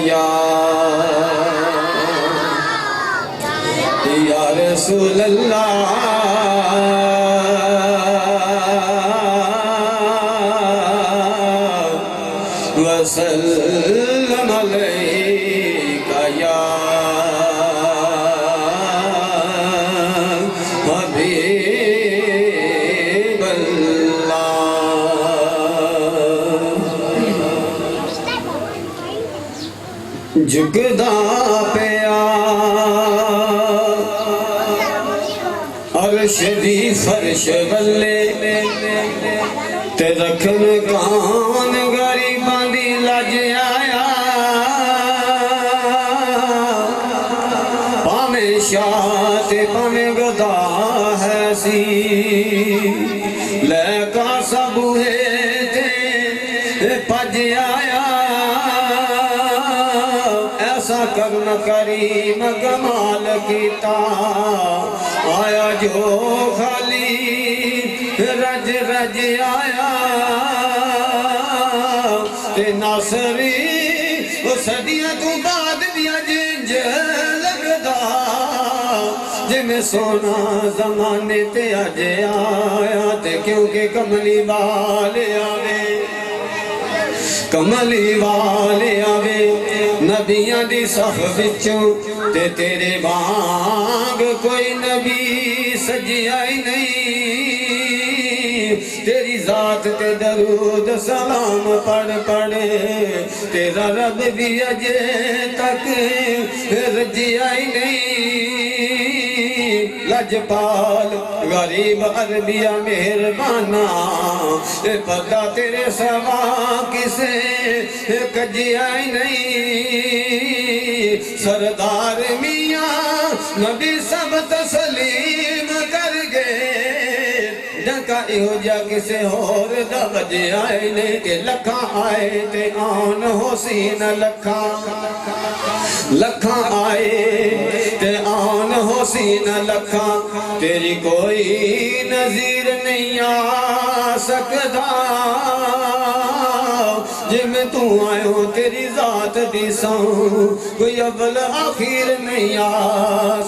या रसूल अल्लाह वसल्लम अलैका या हबीब अल्लाह। झुकदा पिया अर्श दी फर्श वल्ले ते रखन कान गरीबां दी लज आया। भावें शाह ते भावें गदा है सी लैका सब है ते भज आया। ऐसा करम करीम कमाल कीता आया जो खाली रज रज आया। ते नासरी सदियां तू बाद दिया जिंज लगदा जिमें सोना जमाने ते अज आया। ते क्योंकि कमली वाले आवे कमली वाले आवे नबियां दी सफ विचों ते तेरे वांग कोई नबी सजिया ही नहीं। तेरी जात ते दरूद सलाम पढ़ पढ़ तेरा रब भी अजे तक रजिया ही नहीं। लजपाल गरीब अरबिया मेहरबाना पता तेरे सवा किसे कजिया ही नहीं। सरदार मियाँ नबी सब तस्लीम कर गए डका इहो जा किसे होर दा वजे आए नहीं। के लखा आए ते आन होसीन लखा लखा आए ते आन होसीन लखा। तेरी कोई नजीर नहीं आ सकदा जिमें तू आयो तेरी जात दी सौ कोई अव्वल आखिर नहीं आ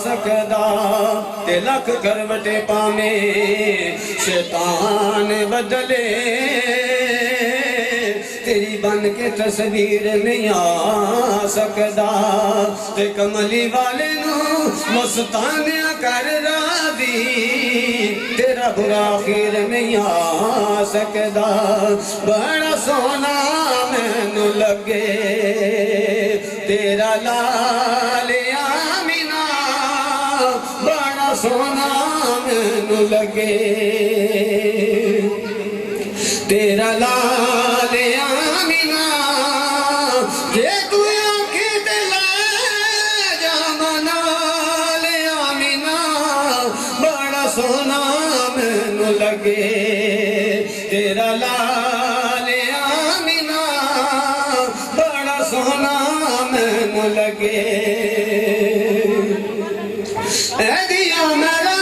सकदा। ते लख करवटे पावे शैतान बदले तेरी बन के तस्वीर नहीं आ सकदा। ते कमली वाले नू मस्तानिया कर रादी तेरा बुरा आखिर नहीं आ सकदा। बड़ा सोना मैनू लगे तेरा लाल आमिना बड़ा सोना मैनू लगे तेरा लाल आमिना। जे तू आंखें ते ले जा मनाल आमिना बड़ा सोना मैनू लगे तेरा लाल आमिना बड़ा सोना मैनू लगे। ऐदिया मेरा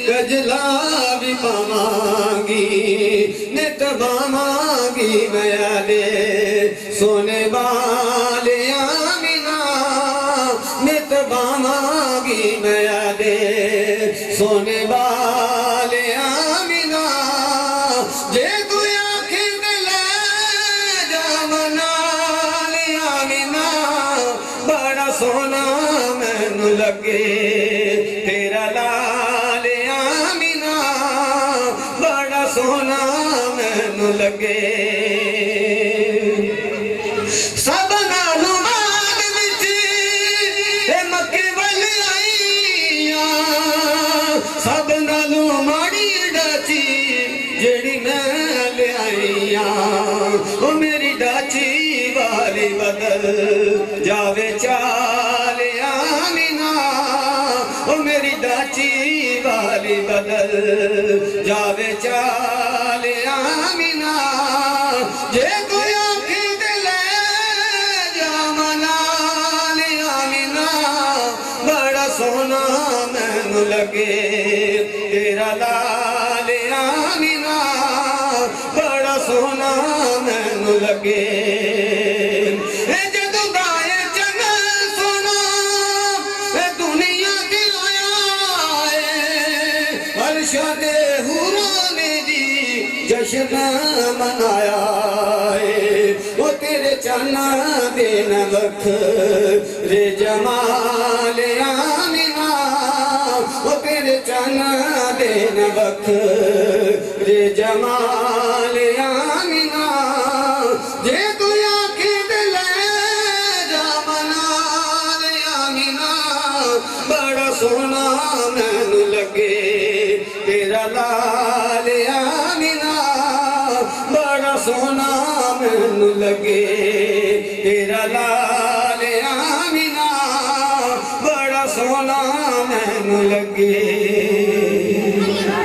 गजला भी पावांगी नित बावांगी मयाले सोने वाले आमिना नित बावांगी मयाले सोने वाले आमिना। जे तू आंखें ते ले जा मनाल आमिना बड़ा सोना मैनू लगे तेरा लाल आमिना बड़ा सोना मैनू लगे। सब नालों बाद विच मक्के वल आईयां सब नालों माड़ी डाची जेड़ी मैं ले आईयां। ओ मेरी डाची वाली बदल जावे चाल आमिना ओ मेरी डाची वाली बदल जावे चाल आमिना। जे कोई आंखें ते ले जा मनाल आमिना बड़ा सोना मैनू लगे मैनू लगे जदों गाए चंगा सोना दुनिया के आया अर्शा दे हुरां ने जी जश्न मनाया वो तेरे चन्ना दिन वख रे जमाल आमिना वो तेरे चन्ना दिन वख रे जमाल आमिना जे तू आखी दिल जा मनाल आमिना बड़ा सोना मैनू लगे तेरा लाल आमिना बड़ा सोना मैनू लगे तेरा लाल आमिना बड़ा सोना मैनू लगे।